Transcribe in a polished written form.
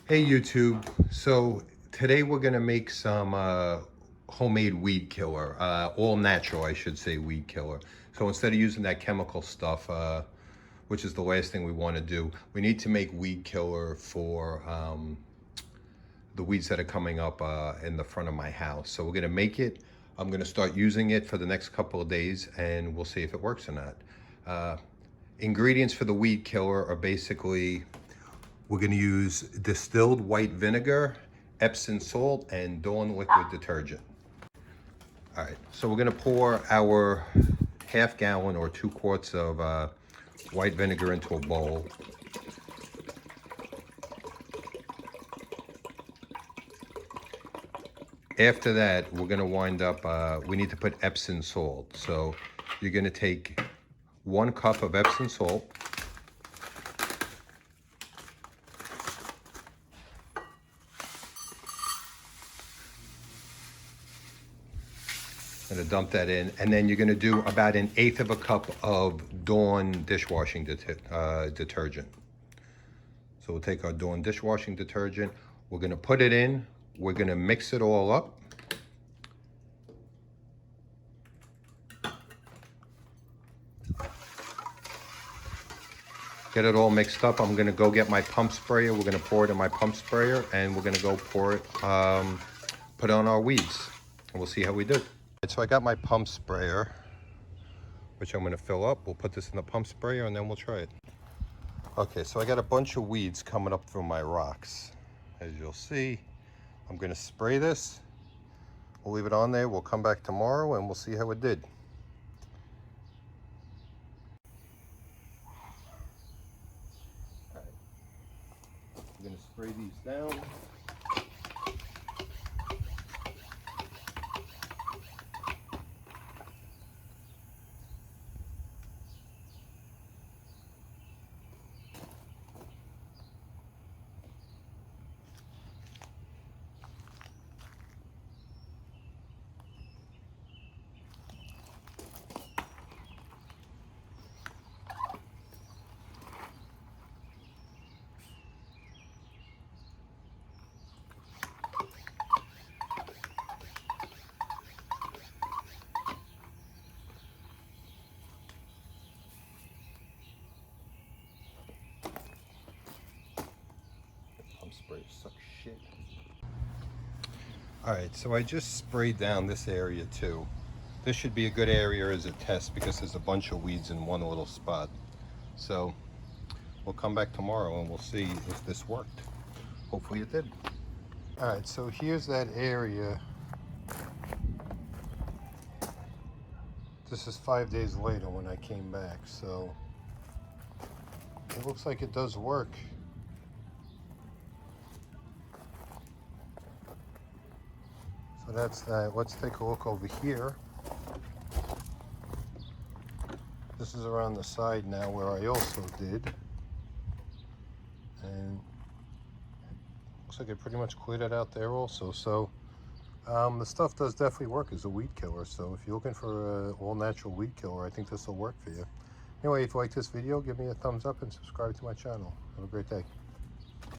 Hey YouTube, so today we're gonna make some homemade weed killer, all natural I should say weed killer. So instead of using that chemical stuff, which is the last thing we want to do, we need to make weed killer for the weeds that are coming up in the front of my house. So we're gonna make it. I'm gonna start using it for the next couple of days and we'll see if it works or not. Ingredients for the weed killer are basically, we're gonna use distilled white vinegar, epsom salt, and Dawn liquid detergent. All right, so we're gonna pour our half gallon or 2 quarts of white vinegar into a bowl. After that, we're gonna wind up, we need to put Epsom salt. So you're gonna take 1 cup of Epsom salt. Gonna dump that in, and then you're gonna do about 1/8 of a cup of Dawn dishwashing detergent. So we'll take our Dawn dishwashing detergent, we're gonna put it in, we're gonna mix it all up. Get it all mixed up. I'm gonna go get my pump sprayer. We're gonna pour it in my pump sprayer and we're gonna go pour it, put it on our weeds, and we'll see how we do. So I got my pump sprayer, which I'm gonna fill up. We'll put this in the pump sprayer and then we'll try it. Okay, so I got a bunch of weeds coming up through my rocks. As you'll see, I'm gonna spray this. We'll leave it on there. We'll come back tomorrow and we'll see how it did. All right. I'm gonna spray these down. Spray sucks shit. All right, so I just sprayed down this area too. This should be a good area as a test because there's a bunch of weeds in one little spot. So we'll come back tomorrow and we'll see if this worked. Hopefully it did. All right, so here's that area. This is 5 days later when I came back, so it looks like it does work. So that's that. Let's take a look over here. This is around the side now where I also did. And looks like it pretty much cleared it out there also. So the stuff does definitely work as a weed killer. So if you're looking for an all natural weed killer, I think this will work for you. Anyway, if you like this video, give me a thumbs up and subscribe to my channel. Have a great day.